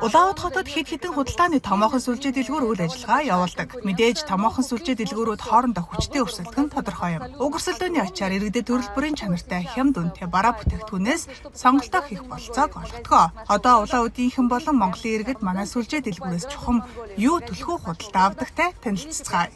Улаанбаатар хотод хэд хэдэн худалдааны томоохон сүлжээ дэлгүүр үйл ажиллагаа явуулдаг. Мэдээж томоохон сүлжээ дэлгүүрүүд хоорондоо хүчтэй өрсөлдөх нь тодорхой юм. Уг өрсөлдөөний ачаар иргэдэд төрөл бүрийн чанартай хямд үнэтэй бараа бүтээгдэхүүнээс сонголтоо хийх бололцоог олгодог. Одоо улаан үдийнхэн болон Монголын иргэд манай сүлжээ дэлгүүрээс чухам юу төлхөө худалдаа авдагтай танилццгаая.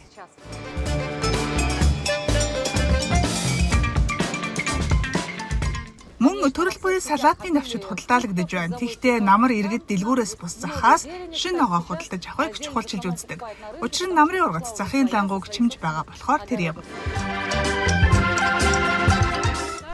Мөн төрөл бүрийн салаатны навчид худалдаалагдаж байна. Тэгэхдээ намар иргэд дэлгүүрээс бус захаас шинэ ногоо худалдаж авахыг чухалчилж үздэг. Учир нь намрын ургац захын лангууг чимж байгаа болохоор тэр юм.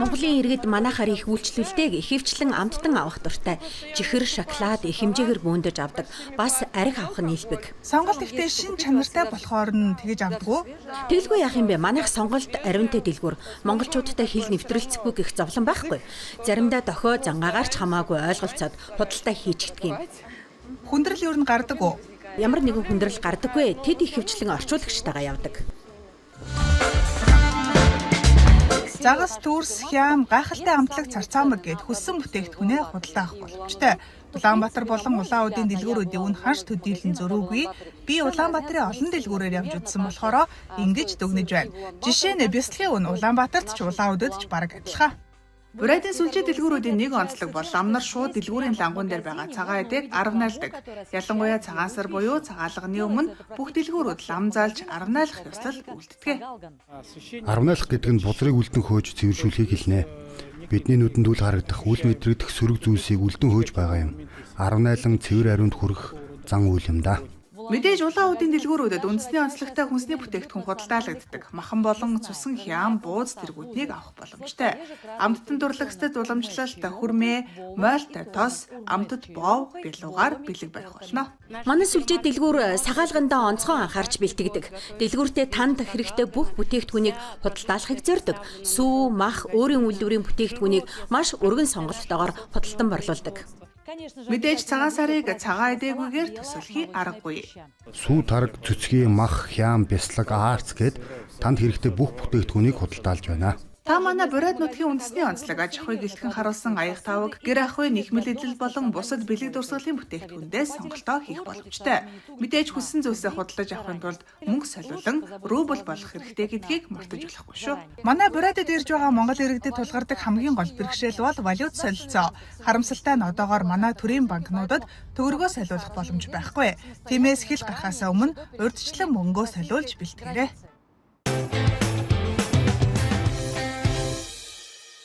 Монголын иргэд манайхаар их үйлчлүүлдэг ихэвчлэн амттан авах дуртай. Чихэр, шоколад их хэмжээгээр бөөндөж авдаг. Бас арх авах нь нийлбэг. Сонголт ихтэй шин чанартай болохоор нь тэгэж авдаг уу? Тэгэлгүй яах юм бэ? Манайх сонголт ариунтай дэлгүүр. Монголчуудтай хэл нэвтрэлцэхгүй гэх зовлон байхгүй. Заримдаа дохио зангаагаарч хамаагүй ойлголцоод худалдаа хийчихдэг юм. Хүндрэл юу н гардаг уу? Ямар нэгэн хүндрэл гардаггүй. Тэд ихэвчлэн орчуулагчтайгаа явдаг. Загас, төрс, хям, гайхалтай амтлаг царцаамаг гэд хүссэн бүтээгдэхүүнээ худалдаа авах боломжтой. Улаанбаатар болон улаан удийн дэлгүүрүүдийн үн ханш төдийлөн зөрүүгүй. Би Улаанбаатарын олон дэлгүүрээр явж үзсэн болохоор ингэж дүгнэж байна. Жишээ нь бяцлагын үн Улаанбаатарт ч улаан удад ч бараг адилхан. Бурайдын сүлжээ дэлгүүрүүдийн нэг онцлог бол амнар шууд дэлгүүрийн лангуун дээр байгаа цагаан эдэг арвнаалдаг. Ялангуяа цагаан сар буюу цагаалганы өмнө бүх дэлгүүрүүд лам заалж арвнаалах ёслол үлддэг. Арвнаалах гэдэг нь бузрыг үлдэн хөөж цэвэршүүлэхийг хэлнэ. Бидний нүдэнд үл харагдах, үл мэдрэгдэх сөрөг зүйлсийг үлдэн хөөж байгаа юм. Арвнаалан цэвэр ариунд хүрэх зан үйл юм да. Мэдээж улаан удийн дэлгүүрүүдэд үндэсний онцлогтой хүнсний бүтээгдэхүүн худалдаалагддаг. Махан болон цусан хям, бууз тэргүүднийг авах боломжтой. Амттан дурлагчдад уламжлалт, хүрмээ, мойлтой тос, амтд боов, бэлугаар бэлэг барих болно. Манай сүлжээ дэлгүүр сагаалгандаа онцгой анхаарч бэлтгэдэг. Дэлгүүртээ танд хэрэгтэй бүх бүтээгдэхүүнийг худалдаалахыг зорддог. Сүү, мах, өөрийн үйлдвэрийн бүтээгдэхүүнийг маш өргөн сонголттойгоор худалдан борлуулдаг. Мэдээж цагаан сарыг цагаан эдээгүйгээр төсөөлөхий аргагүй. Сүү, тараг, цөцгий, мах, хям, бяцлаг, аарц гэд танд хэрэгтэй бүх бүтээгдэхүүнийг худалдаалж байна. Та манай Бурайд нутгийн үндэсний онцлог аж ахуйг илтгэн харуулсан аяг тавг, гэр ахуй, нийгмийн эдэл болон бусад бэлэг дурсгалын бүтээгдэхүүндээс сонголтоо хийх боломжтой. Мэдээж хүссэн зүйлсээ худалдаж авахын тулд мөнгө солиулан рубль болох хэрэгтэй гэдгийг мартаж болохгүй шүү. Манай Бурайдад ирж байгаа Монгол иргэдэд тулгардаг хамгийн гол бэрхшээл бол валют солилцоо. Харамсалтай нь одоогоор манай төрийн банкнуудад төгрөгөө солиулах боломж байхгүй. Тиймээс хил гарахаас өмнө урьдчилан мөнгөө солиулж бэлтгэрэй.